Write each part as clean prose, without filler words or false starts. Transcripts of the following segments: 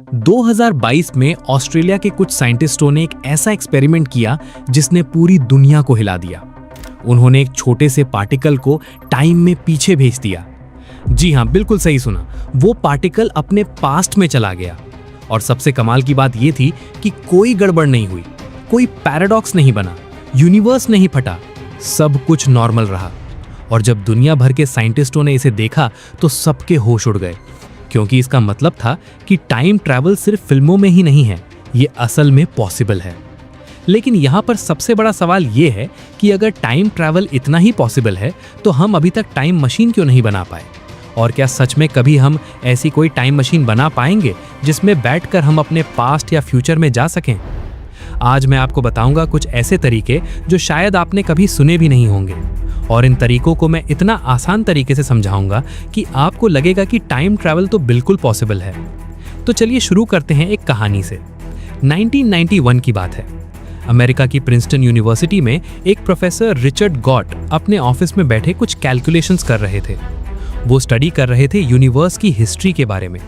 2022 में ऑस्ट्रेलिया के कुछ साइंटिस्टों ने एक ऐसा एक्सपेरिमेंट किया जिसने पूरी दुनिया को हिला दिया। उन्होंने एक छोटे से पार्टिकल को टाइम में पीछे भेज दिया। जी हां, बिल्कुल सही सुना। वो पार्टिकल अपने पास्ट में चला गया। और सबसे कमाल की बात यह थी कि कोई गड़बड़ नहीं हुई, कोई पैराडॉक्स नहीं बना, यूनिवर्स नहीं फटा, सब कुछ नॉर्मल रहा। और जब दुनिया भर के साइंटिस्टों ने इसे देखा तो सबके होश उड़ गए, क्योंकि इसका मतलब था कि टाइम ट्रैवल सिर्फ फिल्मों में ही नहीं है, ये असल में पॉसिबल है। लेकिन यहाँ पर सबसे बड़ा सवाल ये है कि अगर टाइम ट्रैवल इतना ही पॉसिबल है तो हम अभी तक टाइम मशीन क्यों नहीं बना पाए? और क्या सच में कभी हम ऐसी कोई टाइम मशीन बना पाएंगे जिसमें बैठकर हम अपने पास्ट या फ्यूचर में जा सकें? आज मैं आपको बताऊंगा कुछ ऐसे तरीके जो शायद आपने कभी सुने भी नहीं होंगे, और इन तरीकों को मैं इतना आसान तरीके से समझाऊंगा कि आपको लगेगा कि टाइम ट्रैवल तो बिल्कुल पॉसिबल है। तो चलिए शुरू करते हैं एक कहानी से। 1991 की बात है। अमेरिका की प्रिंसटन यूनिवर्सिटी में एक प्रोफेसर रिचर्ड गॉट अपने ऑफिस में बैठे कुछ कैलकुलेशंस कर रहे थे। वो स्टडी कर रहे थे यूनिवर्स की हिस्ट्री के बारे में,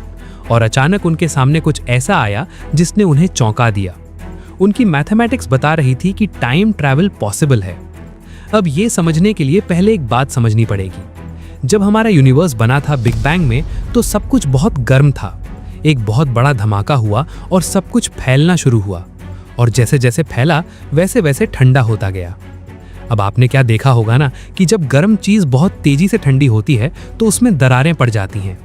और अचानक उनके सामने कुछ ऐसा आया जिसने उन्हें चौंका दिया। उनकी मैथमेटिक्स बता रही थी कि टाइम ट्रैवल पॉसिबल है। अब ये समझने के लिए पहले एक बात समझनी पड़ेगी। जब हमारा यूनिवर्स बना था बिग बैंग में, तो सब कुछ बहुत गर्म था। एक बहुत बड़ा धमाका हुआ और सब कुछ फैलना शुरू हुआ, और जैसे जैसे फैला वैसे वैसे ठंडा होता गया। अब आपने क्या देखा होगा ना कि जब गर्म चीज बहुत तेजी से ठंडी होती है तो उसमें दरारें पड़ जाती हैं।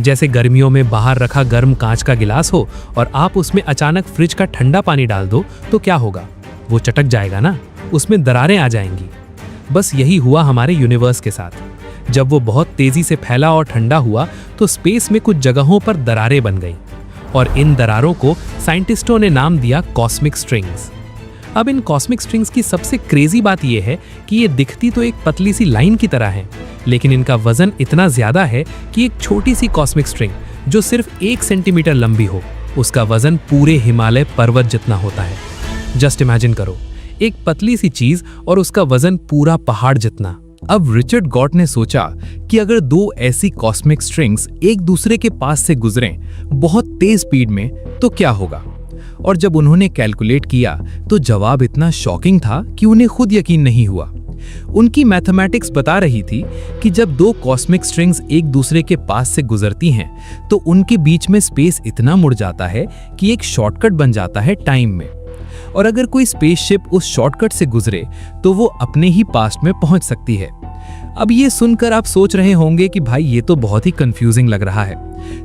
जैसे गर्मियों में बाहर रखा गर्म कांच का गिलास हो और आप उसमें अचानक फ्रिज का ठंडा पानी डाल दो तो क्या होगा? वो चटक जाएगा ना, उसमें दरारें आ जाएंगी। बस यही हुआ हमारे यूनिवर्स के साथ। जब वो बहुत तेजी से फैला और ठंडा हुआ तो स्पेस में कुछ जगहों पर दरारें बन गई, और इन दरारों को साइंटिस्टों ने नाम दिया कॉस्मिक स्ट्रिंग्स। अब इन कॉस्मिक स्ट्रिंग्स की सबसे क्रेजी बात यह है कि ये दिखती तो एक पतली सी लाइन की तरह है, लेकिन इनका वजन इतना ज्यादा है कि एक छोटी सी कॉस्मिक स्ट्रिंग जो सिर्फ 1 सेंटीमीटर लंबी हो, उसका वजन पूरे हिमालय पर्वत जितना होता है। जस्ट इमेजिन करो, एक पतली सी चीज और उसका वजन पूरा पहाड़ जितना। अब रिचर्ड गॉट ने सोचा कि अगर दो ऐसी कॉस्मिक स्ट्रिंग्स एक दूसरे के पास से गुजरें बहुत तेज स्पीड में तो क्या होगा। और जब उन्होंने कैलकुलेट किया तो जवाब इतना शॉकिंग था कि उन्हें खुद यकीन नहीं हुआ। उनकी मैथमेटिक्स बता रही थी कि जब दो कॉस्मिक स्ट्रिंग्स एक दूसरे के पास से गुजरती हैं तो उनके बीच में स्पेस इतना मुड़ जाता है कि एक शॉर्टकट बन जाता है टाइम में। और अगर कोई स्पेसशिप उस शॉर्टकट से गुजरे तो वो अपने ही पास्ट में पहुंच सकती है। अब ये सुनकर आप सोच रहे होंगे कि भाई ये तो बहुत ही कंफ्यूजिंग लग रहा है,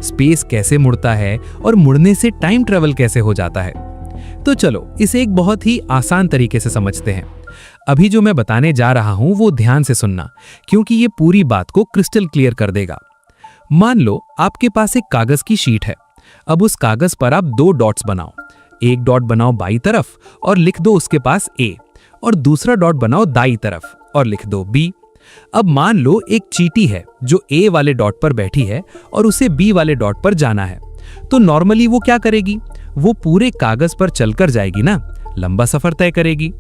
स्पेस कैसे मुड़ता है और मुड़ने से टाइम ट्रैवल कैसे हो जाता है। तो चलो इसे एक बहुत ही आसान तरीके से समझते हैं। अभी जो मैं बताने जा रहा हूं वो ध्यान से सुनना, क्योंकि ये पूरी बात को क्रिस्टल क्लियर कर देगा। मान लो आपके पास एक कागज की शीट है। अब उस कागज पर आप 2 डॉट्स बनाओ। एक डॉट बनाओ बाईं तरफ और लिख दो उसके पास A, और दूसरा डॉट बनाओ दाईं तरफ और लिख दो B। अब मान लो एक चींटी है जो A वाले डॉट पर बैठी है और उसे B वाले डॉट पर जाना है, तो नॉर्मली वो क्या करेगी? वो पूरे कागज पर चलकर जाएगी ना, लंबा सफर तय करेगी।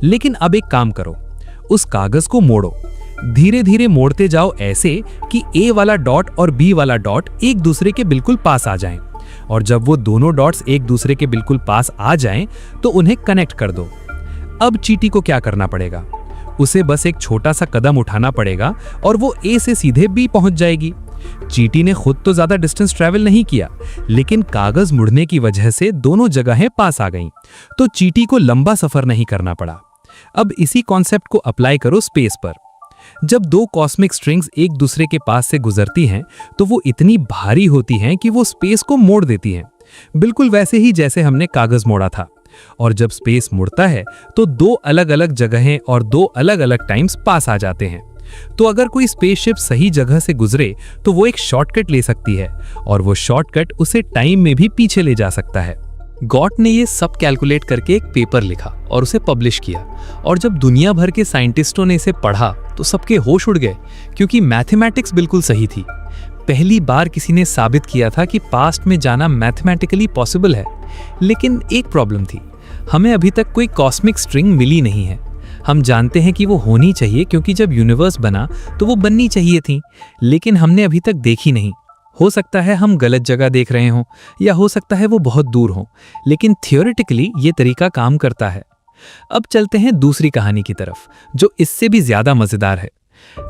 लेकिन अब एक काम करो, उस कागज को मोड़ो, धीरे धीरे मोड़ते जाओ ऐसे कि A वाला डॉट और B वाला डॉट एक दूसरे के बिल्कुल पास आ जाएं। और जब वो दोनों डॉट्स एक दूसरे के बिल्कुल पास आ जाएं तो उन्हें कनेक्ट कर दो। अब चींटी को क्या करना पड़ेगा? उसे बस एक छोटा सा कदम उठाना पड़ेगा और वो A से सीधे B पहुंच जाएगी। चींटी ने खुद तो ज्यादा डिस्टेंस ट्रैवल नहीं किया, लेकिन कागज मुड़ने की वजह से दोनों जगहें पास आ गईं, तो चींटी को लंबा सफर नहीं करना पड़ा। अब इसी कॉन्सेप्ट को अप्लाई करो स्पेस पर। जब 2 कॉस्मिक स्ट्रिंग्स एक दूसरे के पास से गुजरती हैं तो वो इतनी भारी होती हैं कि वो स्पेस को मोड़ देती हैं, बिल्कुल वैसे ही जैसे हमने कागज मोड़ा था। और जब स्पेस मुड़ता है तो 2 अलग अलग जगहें और 2 अलग अलग टाइम्स पास आ जाते हैं। तो अगर कोई स्पेसशिप सही जगह से गुजरे तो वो एक शॉर्टकट ले सकती है, और वो शॉर्टकट उसे टाइम में भी पीछे ले जा सकता है। गॉट ने ये सब कैलकुलेट करके एक पेपर लिखा और उसे पब्लिश किया, और जब दुनिया भर के साइंटिस्टों ने इसे पढ़ा तो सबके होश उड़ गए, क्योंकि मैथमेटिक्स बिल्कुल सही थी। पहली बार किसी ने साबित किया था कि पास्ट में जाना मैथमेटिकली पॉसिबल है। लेकिन एक प्रॉब्लम थी, हमें अभी तक कोई कॉस्मिक स्ट्रिंग मिली नहीं है। हम जानते हैं कि वो होनी चाहिए क्योंकि जब यूनिवर्स बना तो वो बननी चाहिए थी, लेकिन हमने अभी तक देखी नहीं। हो सकता है हम गलत जगह देख रहे हों या हो सकता है वो बहुत दूर हों, लेकिन थियोरेटिकली ये तरीका काम करता है। अब चलते हैं दूसरी कहानी की तरफ, जो इससे भी ज्यादा मजेदार है।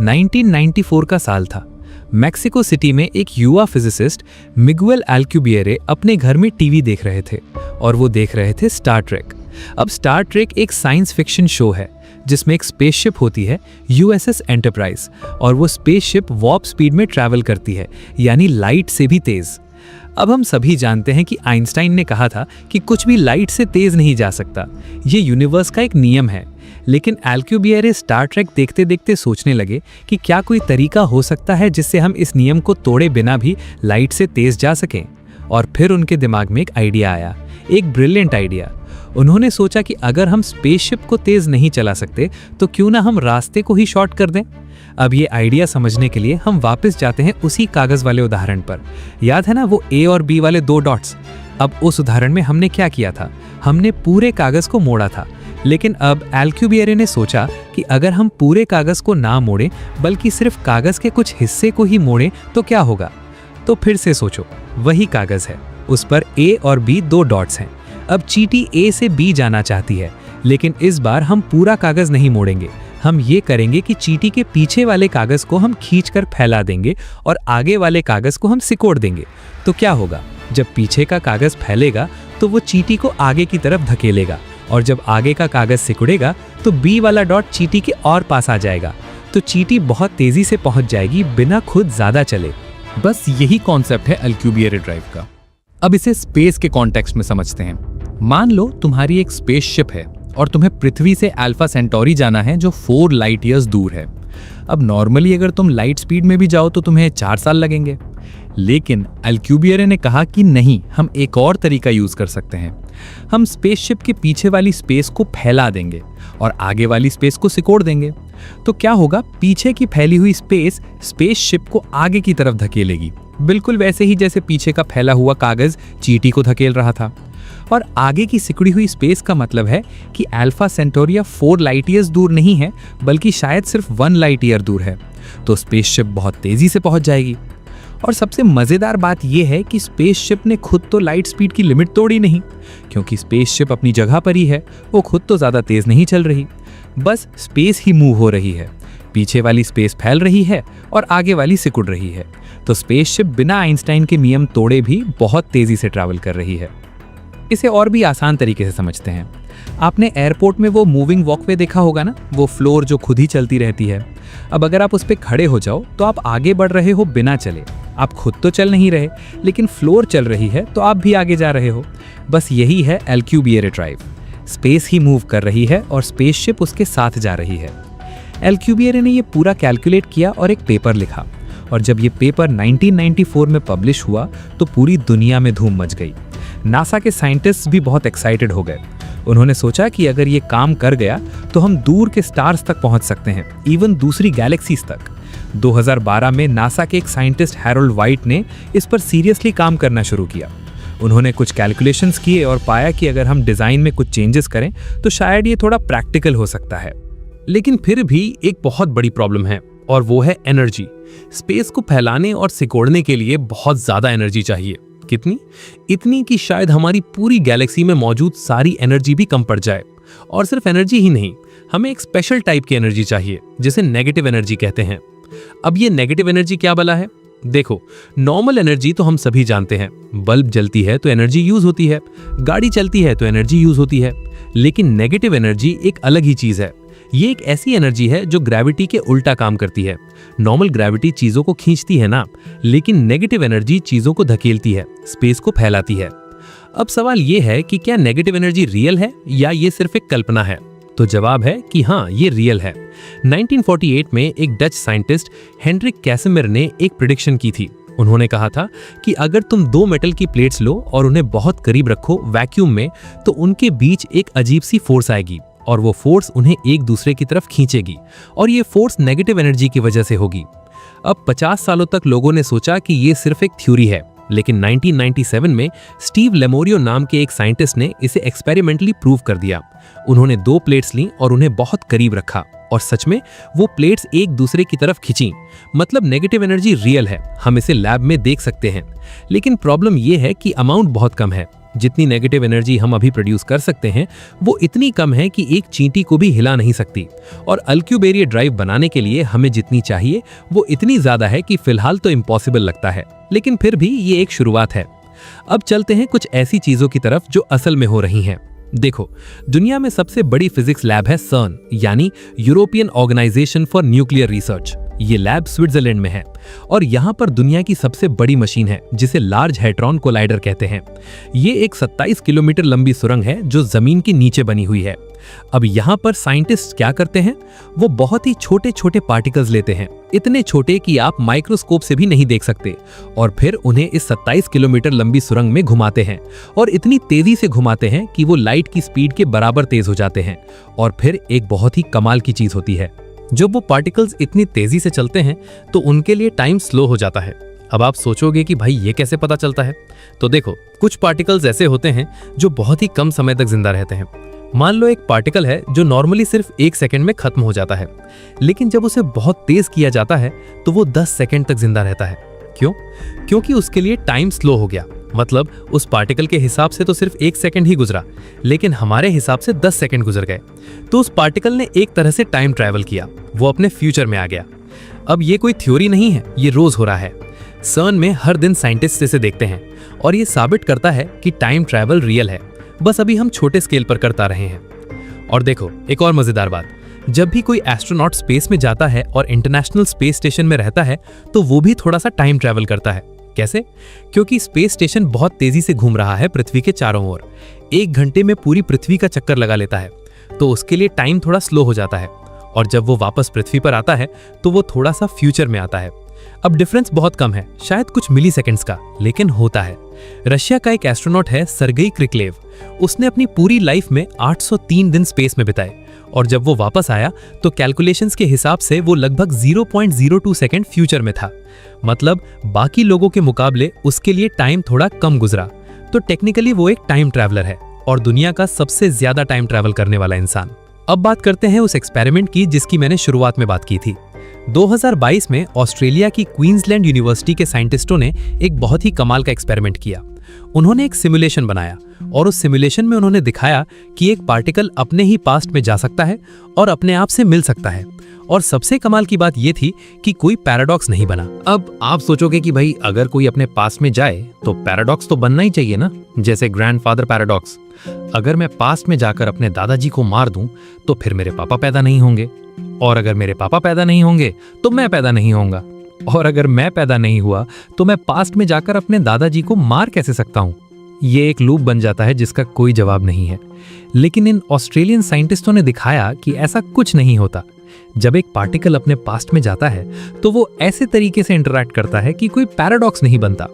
1994 का साल था। मैक्सिको सिटी में एक युवा फिजिसिस्ट मिगुएल अल्कुबिएरे अपने घर में टीवी देख रहे थे और वो देख रहे थे स्टार ट्रेक। अब स्टार ट्रेक एक साइंस फिक्शन शो है जिसमें एक स्पेसशिप होती है यूएसएस एंटरप्राइज, और वो स्पेसशिप वॉर्प स्पीड में ट्रैवल करती है, यानी लाइट से भी तेज। अब हम सभी जानते हैं कि आइंस्टाइन ने कहा था कि कुछ भी लाइट से तेज नहीं जा सकता, ये यूनिवर्स का एक नियम है। लेकिन अल्कुबिएरे स्टार ट्रेक देखते देखते सोचने लगे कि क्या कोई तरीका हो सकता है जिससे हम इस नियम को तोड़े बिना भी लाइट से तेज जा सकें। और फिर उनके दिमाग में एक आइडिया आया, एक ब्रिलियंट आइडिया। उन्होंने सोचा कि अगर हम स्पेसशिप को तेज नहीं चला सकते तो क्यों ना हम रास्ते को ही शॉर्ट कर दें। अब ये आइडिया समझने के लिए हम वापस जाते हैं उसी कागज वाले उदाहरण पर। याद है ना वो ए और बी वाले 2 डॉट्स। अब उस उदाहरण में हमने क्या किया था, हमने पूरे कागज को मोड़ा था। लेकिन अब अल्कुबिएरे ने सोचा कि अगर हम पूरे कागज को ना मोड़ें बल्कि सिर्फ कागज के कुछ हिस्से को ही मोड़ें तो क्या होगा। तो फिर से सोचो, वही कागज है, उस पर ए और बी 2 डॉट्स हैं। अब चींटी ए से बी जाना चाहती है, लेकिन इस बार हम पूरा कागज नहीं मोड़ेंगे। हम ये करेंगे कि चींटी के पीछे वाले कागज को हम खींचकर फैला देंगे और आगे वाले कागज को हम सिकोड़ देंगे। तो क्या होगा, जब पीछे का कागज फैलेगा तो वो चींटी को आगे की तरफ धकेलेगा, और जब आगे का कागज सिकुड़ेगा तो बी वाला डॉट चींटी के और पास आ जाएगा। तो चींटी बहुत तेजी से पहुंच जाएगी बिना खुद ज्यादा चले। बस यही कॉन्सेप्ट है अल्कुबिएरे ड्राइव का। अब इसे स्पेस के कॉन्टेक्स्ट में समझते हैं। मान लो तुम्हारी एक स्पेसशिप है और तुम्हें पृथ्वी से अल्फा सेंटोरी जाना है जो 4 लाइट ईयर्स दूर है। अब नॉर्मली अगर तुम लाइट स्पीड में भी जाओ तो तुम्हें 4 साल लगेंगे, लेकिन अल्कुबिएरे ने कहा कि नहीं, हम एक और तरीका यूज कर सकते हैं। हम स्पेसशिप के पीछे वाली स्पेस को फैला देंगे और आगे वाली स्पेस को सिकोड़ देंगे। तो क्या होगा, पीछे की फैली हुई स्पेस स्पेसशिप को आगे की तरफ धकेलेगी, बिल्कुल वैसे ही जैसे पीछे का फैला हुआ कागज चींटी को धकेल रहा था। और आगे की सिकुड़ी हुई स्पेस का मतलब है कि अल्फा सेंटोरिया 4 लाइट ईयर्स दूर नहीं है, बल्कि शायद सिर्फ 1 लाइट ईयर दूर है। तो स्पेसशिप बहुत तेजी से पहुंच जाएगी। और सबसे मजेदार बात यह है कि स्पेसशिप ने खुद तो लाइट स्पीड की लिमिट तोड़ी नहीं, क्योंकि स्पेसशिप अपनी जगह पर ही है, वो खुद तो ज्यादा तेज नहीं चल रही, बस स्पेस ही मूव हो रही है। पीछे वाली स्पेस फैल रही है और आगे वाली सिकुड़ रही है। तो स्पेसशिप बिना आइंस्टाइन के नियम तोड़े भी बहुत तेजी से ट्रैवल कर रही है। इसे और भी आसान तरीके से समझते हैं। आपने एयरपोर्ट में वो मूविंग वॉकवे देखा होगा ना, वो फ्लोर जो खुद ही चलती रहती है। अब अगर आप उस पर खड़े हो जाओ तो आप आगे बढ़ रहे हो बिना चले। आप खुद तो चल नहीं रहे, लेकिन फ्लोर चल रही है तो आप भी आगे जा रहे हो। बस यही है अल्कुबिएरे ड्राइव। स्पेस ही मूव कर रही है और स्पेसशिप उसके साथ जा रही है। अल्कुबिएरे ने ये पूरा कैलकुलेट किया और एक पेपर लिखा, और जब ये पेपर 1994 में पब्लिश हुआ तो पूरी दुनिया में धूम मच गई। नासा के साइंटिस्ट भी बहुत एक्साइटेड हो गए। उन्होंने सोचा कि अगर ये काम कर गया तो हम दूर के स्टार्स तक पहुंच सकते हैं, इवन दूसरी गैलेक्सीज तक। 2012 में नासा के एक साइंटिस्ट हैरोल्ड वाइट ने इस पर सीरियसली काम करना शुरू किया। उन्होंने कुछ कैलकुलेशंस किए और पाया कि अगर हम डिजाइन में कुछ चेंजेस करें तो शायद ये थोड़ा प्रैक्टिकल हो सकता है। लेकिन फिर भी एक बहुत बड़ी प्रॉब्लम है, और वो है एनर्जी। स्पेस को फैलाने और सिकोड़ने के लिए बहुत ज्यादा एनर्जी चाहिए। कितनी? इतनी कि शायद हमारी पूरी गैलेक्सी में मौजूद सारी एनर्जी भी कम पड़ जाए। और सिर्फ एनर्जी ही नहीं, हमें एक स्पेशल टाइप की एनर्जी चाहिए जिसे नेगेटिव एनर्जी कहते हैं। अब ये नेगेटिव एनर्जी क्या भला है? देखो, नॉर्मल एनर्जी तो हम सभी जानते हैं। बल्ब जलती है तो एनर्जी यूज होती है, गाड़ी चलती है तो एनर्जी यूज होती है। लेकिन नेगेटिव एनर्जी एक अलग ही चीज है। ये एक ऐसी एनर्जी है जो ग्रेविटी के उल्टा काम करती है। नॉर्मल ग्रेविटी चीजों को खींचती है ना, लेकिन नेगेटिव एनर्जी चीजों को धकेलती है, स्पेस को फैलाती है। अब सवाल ये है कि क्या नेगेटिव एनर्जी रियल है या ये सिर्फ एक कल्पना है? तो जवाब है कि हाँ, ये रियल है। 1948 में एक डच साइंटिस्ट हेनरिक कैसिमिर ने एक प्रेडिक्शन की थी। उन्होंने कहा था कि अगर तुम 2 मेटल की प्लेट्स लो और उन्हें बहुत करीब रखो वैक्यूम में, तो उनके बीच एक अजीब सी फोर्स आएगी और वो फोर्स उन्हें एक दूसरे की तरफ खींचेगी, और ये फोर्स नेगेटिव एनर्जी की वजह से होगी। अब 50 सालों तक लोगों ने सोचा कि ये सिर्फ एक थ्योरी है, लेकिन 1997 में स्टीव लेमोरियो नाम के एक साइंटिस्ट ने इसे एक्सपेरिमेंटली प्रूव कर दिया। उन्होंने 2 प्लेट्स ली और उन्हें बहुत करीब रखा। और सच में वो प्लेट्स एक दूसरे की तरफ खिंची। मतलब नेगेटिव एनर्जी रियल है, हम इसे लैब में देख सकते हैं। लेकिन प्रॉब्लम ये है कि अमाउंट बहुत कम है। जितनी नेगेटिव एनर्जी हम अभी प्रोड्यूस कर सकते हैं वो इतनी कम है कि एक चींटी को भी हिला नहीं सकती। और अल्क्यूबेरिया ड्राइव बनाने के लिए हमें जितनी चाहिए वो इतनी ज्यादा है कि फिलहाल तो इम्पॉसिबल लगता है, लेकिन फिर भी ये एक शुरुआत है। अब चलते हैं कुछ ऐसी चीजों की तरफ जो असल में हो रही हैं। देखो, दुनिया में सबसे बड़ी फिजिक्स लैब है सर्न, यानी European organisation for nuclear research. ये लैब स्विट्जरलैंड में है और यहाँ पर दुनिया की सबसे बड़ी मशीन है जिसे लार्ज हैड्रॉन कोलाइडर कहते हैं। ये एक 27 किलोमीटर लंबी सुरंग है जो जमीन के नीचे बनी हुई है। अब यहाँ पर साइंटिस्ट क्या करते हैं, वो बहुत ही छोटे छोटे पार्टिकल्स लेते हैं, इतने छोटे कि आप माइक्रोस्कोप से भी नहीं देख सकते, और फिर उन्हें इस 27 किलोमीटर लंबी सुरंग में घुमाते हैं और इतनी तेजी से घुमाते हैं कि वो लाइट की स्पीड के बराबर तेज हो जाते हैं। और फिर एक बहुत ही कमाल की चीज होती है, जब वो पार्टिकल्स इतनी तेजी से चलते हैं तो उनके लिए टाइम स्लो हो जाता है। अब आप सोचोगे कि भाई ये कैसे पता चलता है, तो देखो, कुछ पार्टिकल्स ऐसे होते हैं जो बहुत ही कम समय तक जिंदा रहते हैं। मान लो एक पार्टिकल है जो नॉर्मली सिर्फ 1 सेकंड में खत्म हो जाता है, लेकिन जब उसे बहुत तेज किया जाता है तो वो 10 सेकंड तक जिंदा रहता है। क्यों? क्योंकि उसके लिए टाइम स्लो हो गया। मतलब उस पार्टिकल के हिसाब से तो सिर्फ 1 सेकंड ही गुजरा, लेकिन हमारे हिसाब से 10 सेकंड गुजर गए। तो उस पार्टिकल ने एक तरह से टाइम ट्रैवल किया, वो अपने फ्यूचर में आ गया। अब ये कोई थ्योरी नहीं है, ये रोज हो रहा है। सर्न में हर दिन साइंटिस्ट इसे देखते हैं और ये साबित करता है कि टाइम ट्रैवल रियल है, बस अभी हम छोटे स्केल पर करता रहे हैं। और देखो, एक और मजेदार बात, जब भी कोई एस्ट्रोनॉट स्पेस में जाता है और इंटरनेशनल स्पेस स्टेशन में रहता है तो वो भी थोड़ा सा टाइम ट्रैवल करता है। कैसे? क्योंकि स्पेस स्टेशन बहुत तेजी से घूम रहा है पृथ्वी के चारों ओर, 1 घंटे में पूरी पृथ्वी का चक्कर लगा लेता है, तो उसके लिए टाइम थोड़ा स्लो हो जाता है। और जब वो वापस पृथ्वी पर आता है तो वो थोड़ा सा फ्यूचर में आता है। अब डिफरेंस बहुत कम है, शायद कुछ मिली सेकेंड्स का, लेकिन होता है। रशिया का एक एस्ट्रोनॉट है सर्गेई क्रिकलेव, उसने अपनी पूरी लाइफ में 803 दिन स्पेस में बिताए और जब वो वापस आया तो कैलकुलेशंस के हिसाब से वो लगभग 0.02 सेकंड फ्यूचर में था। मतलब बाकी लोगों के मुकाबले उसके लिए टाइम थोड़ा कम गुजरा। तो टेक्निकली वो एक टाइम ट्रैवलर है और दुनिया का सबसे ज्यादा टाइम ट्रैवल करने वाला इंसान। अब बात करते हैं उस एक्सपेरिमेंट की जिसकी मैंने शुरुआत में बात की थी। 2022 में ऑस्ट्रेलिया की क्वींसलैंड यूनिवर्सिटी के साइंटिस्टों ने एक बहुत ही कमाल का एक्सपेरिमेंट किया। उन्होंने एक सिमुलेशन बनाया और उस सिमुलेशन में उन्होंने दिखाया कि एक पार्टिकल अपने ही पास्ट में जा सकता है और अपने आप से मिल सकता है। और सबसे कमाल की बात यह थी कि कोई पैराडॉक्स नहीं बना। अब आप सोचोगे कि भाई अगर कोई अपने पास्ट में जाए तो पैराडॉक्स तो बनना ही चाहिए ना, जैसे ग्रैंडफादर पैराडॉक्स। अगर मैं पास्ट में जाकर अपने दादाजी को मार दूं तो फिर मेरे पापा पैदा नहीं होंगे, और अगर मेरे पापा पैदा नहीं होंगे तो मैं पैदा नहीं होऊंगा, और अगर मैं पैदा नहीं हुआ तो मैं पास्ट में जाकर अपने दादाजी को मार कैसे सकता हूं। ये एक लूप बन जाता है जिसका कोई जवाब नहीं है। लेकिन इन ऑस्ट्रेलियन साइंटिस्टों ने दिखाया कि ऐसा कुछ नहीं होता। जब एक पार्टिकल अपने पास्ट में जाता है तो वो ऐसे तरीके से इंटरैक्ट करता है कि कोई पैराडॉक्स नहीं बनता।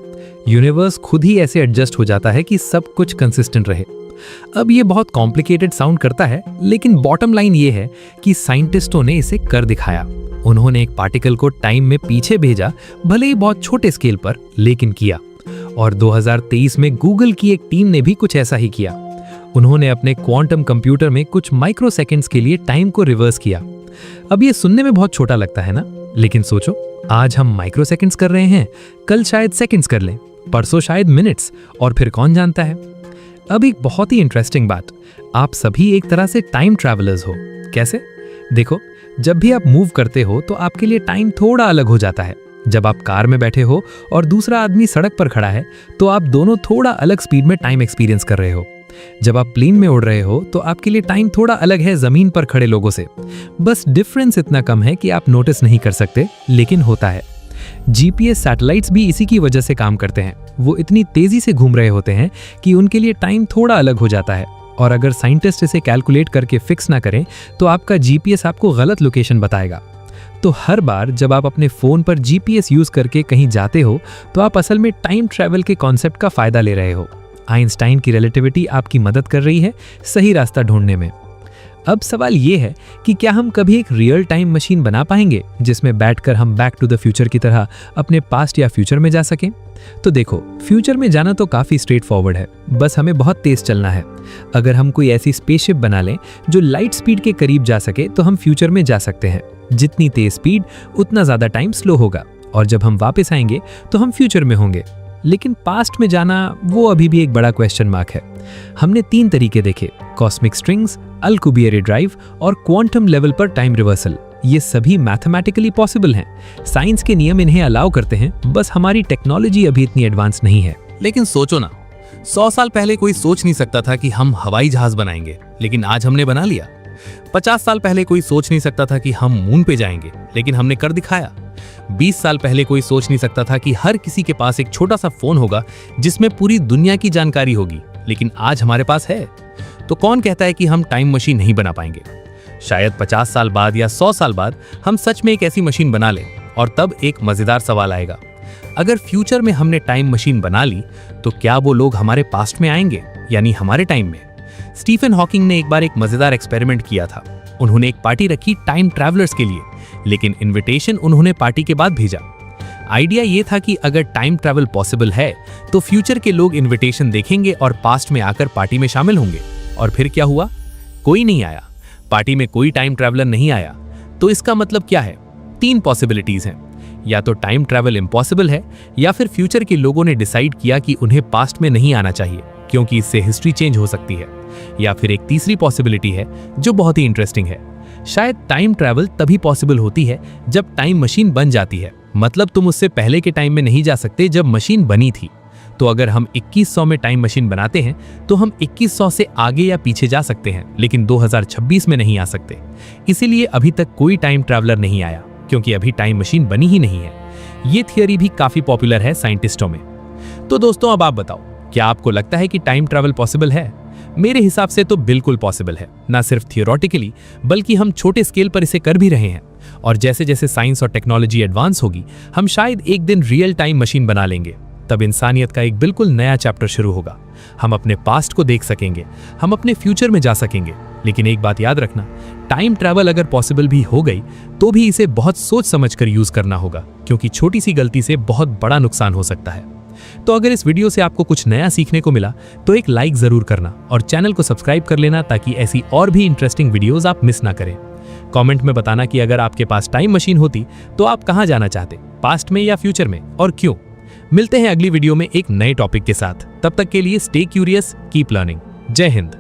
यूनिवर्स खुद ही ऐसे एडजस्ट हो जाता है कि सब कुछ कंसिस्टेंट रहे। अब ये बहुत कॉम्प्लिकेटेड साउंड करता है, लेकिन बॉटम लाइन ये है कि साइंटिस्टों ने इसे कर दिखाया। उन्होंने एक पार्टिकल को टाइम में पीछे भेजा, भले ही बहुत छोटे स्केल पर, लेकिन किया। और 2023 में गूगल की एक टीम ने भी कुछ ऐसा ही किया। उन्होंने अपने क्वांटम कंप्यूटर में कुछ माइक्रो सेकेंड्स के लिए टाइम को रिवर्स किया। अब ये सुनने में बहुत छोटा लगता है ना, लेकिन सोचो, आज हम माइक्रो सेकेंड्स कर रहे हैं, कल शायद सेकेंड्स कर लें, परसों शायद मिनट्स, और फिर कौन जानता है। अब एक बहुत ही इंटरेस्टिंग बात, आप सभी एक तरह से टाइम ट्रैवलर्स हो। कैसे? देखो, जब भी आप मूव करते हो तो आपके लिए टाइम थोड़ा अलग हो जाता है। जब आप कार में बैठे हो और दूसरा आदमी सड़क पर खड़ा है तो आप दोनों थोड़ा अलग स्पीड में टाइम एक्सपीरियंस कर रहे हो। जब आप प्लेन में उड़ रहे हो तो आपके लिए टाइम थोड़ा अलग है जमीन पर खड़े लोगों से। बस डिफरेंस इतना कम है कि आप नोटिस नहीं कर सकते, लेकिन होता है। जीपीएस सैटेलाइट्स भी इसी की वजह से काम करते हैं। वो इतनी तेजी से घूम रहे होते हैं कि उनके लिए टाइम थोड़ा अलग हो जाता है, और अगर साइंटिस्ट इसे कैलकुलेट करके फिक्स ना करें तो आपका जीपीएस आपको गलत लोकेशन बताएगा। तो हर बार जब आप अपने फोन पर जीपीएस यूज करके कहीं जाते हो तो आप असल में टाइम ट्रैवल के कॉन्सेप्ट का फायदा ले रहे हो। आइंस्टाइन की रिलेटिविटी आपकी मदद कर रही है सही रास्ता ढूंढने में। अब सवाल ये है कि क्या हम कभी एक रियल टाइम मशीन बना पाएंगे जिसमें बैठकर हम बैक टू द फ्यूचर की तरह अपने पास्ट या फ्यूचर में जा सकें? तो देखो, फ्यूचर में जाना तो काफ़ी स्ट्रेट फॉरवर्ड है, बस हमें बहुत तेज चलना है। अगर हम कोई ऐसी स्पेसशिप बना लें जो लाइट स्पीड के करीब जा सके तो हम फ्यूचर में जा सकते हैं। जितनी तेज स्पीड उतना ज़्यादा टाइम स्लो होगा, और जब हम वापस आएंगे तो हम फ्यूचर में होंगे। लेकिन पास्ट में जाना वो अभी भी एक बड़ा क्वेश्चन मार्क है। हमने 3 तरीके देखे, कॉस्मिक स्ट्रिंग्स, अल्कुबियरे ड्राइव और क्वांटम लेवल पर टाइम रिवर्सल। ये सभी मैथमेटिकली पॉसिबल हैं। साइंस के नियम इन्हें अलाउ करते हैं, बस हमारी टेक्नोलॉजी अभी इतनी एडवांस नहीं है। लेकिन सोचो ना, 100 साल पहले कोई सोच नहीं सकता था कि हम हवाई जहाज बनाएंगे, लेकिन आज हमने बना लिया। 50 साल पहले कोई सोच नहीं सकता था कि हम मून पे जाएंगे, लेकिन हमने कर दिखाया। 20 साल पहले कोई सोच नहीं सकता था कि हर किसी के पास एक छोटा सा फोन होगा जिसमें पूरी दुनिया की जानकारी होगी, लेकिन आज हमारे पास है। तो कौन कहता है कि हम टाइम मशीन नहीं बना पाएंगे? शायद 50 साल बाद या 100 साल बाद हम सच में एक ऐसी मशीन बना लें, और तब एक मजेदार सवाल आएगा, अगर फ्यूचर में हमने टाइम मशीन बना ली तो क्या वो लोग हमारे पास्ट में आएंगे, यानी हमारे टाइम में? स्टीफन हॉकिंग ने एक बार एक मजेदार एक्सपेरिमेंट किया था। उन्होंने एक पार्टी रखी टाइम ट्रैवलर्स के लिए, लेकिन इनविटेशन उन्होंने पार्टी के बाद भेजा। आइडिया ये था कि अगर टाइम ट्रैवल पॉसिबल है तो फ्यूचर के लोग इनविटेशन देखेंगे और पास्ट में आकर पार्टी में शामिल होंगे। और फिर क्या हुआ? कोई नहीं आया। पार्टी में कोई टाइम ट्रैवलर नहीं आया। तो इसका मतलब क्या है? 3 पॉसिबिलिटीज हैं। या तो टाइम ट्रैवल इम्पॉसिबल है, या फिर फ्यूचर के लोगों ने डिसाइड किया कि उन्हें पास्ट में नहीं आना चाहिए क्योंकि इससे हिस्ट्री चेंज हो सकती है। या फिर एक तीसरी पॉसिबिलिटी है जो बहुत ही इंटरेस्टिंग है। शायद टाइम ट्रैवल तभी पॉसिबल होती है जब टाइम मशीन बन जाती है। मतलब तुम उससे पहले के टाइम में नहीं जा सकते जब मशीन बनी थी। तो अगर हम 2100 में टाइम मशीन बनाते हैं तो हम 2100 से आगे या पीछे जा सकते हैं, लेकिन 2026 में नहीं आ सकते। इसीलिए अभी तक कोई टाइम ट्रैवलर नहीं आया, क्योंकि अभी टाइम मशीन बनी ही नहीं है। ये थियरी भी काफी पॉपुलर है साइंटिस्टों में। तो दोस्तों, अब आप बताओ, क्या आपको लगता है कि टाइम ट्रैवल पॉसिबल है? मेरे हिसाब से तो बिल्कुल पॉसिबल है। ना सिर्फ थियोरेटिकली, बल्कि हम छोटे स्केल पर इसे कर भी रहे हैं। और जैसे जैसे साइंस और टेक्नोलॉजी एडवांस होगी, हम शायद एक दिन रियल टाइम मशीन बना लेंगे। तब इंसानियत का एक बिल्कुल नया चैप्टर शुरू होगा। हम अपने पास्ट को देख सकेंगे, हम अपने फ्यूचर में जा सकेंगे। लेकिन एक बात याद रखना, टाइम ट्रैवल अगर पॉसिबल भी हो गई तो भी इसे बहुत सोच समझकर यूज करना होगा, क्योंकि छोटी सी गलती से बहुत बड़ा नुकसान हो सकता है। तो अगर इस वीडियो से आपको कुछ नया सीखने को मिला तो एक लाइक जरूर करना और चैनल को सब्सक्राइब कर लेना, ताकि ऐसी और भी इंटरेस्टिंग वीडियोस आप मिस ना करें। कमेंट में बताना कि अगर आपके पास टाइम मशीन होती तो आप कहां जाना चाहते, पास्ट में या फ्यूचर में, और क्यों। मिलते हैं अगली वीडियो में एक नए टॉपिक के साथ। तब तक के लिए स्टे क्यूरियस, कीप लर्निंग। जय हिंद।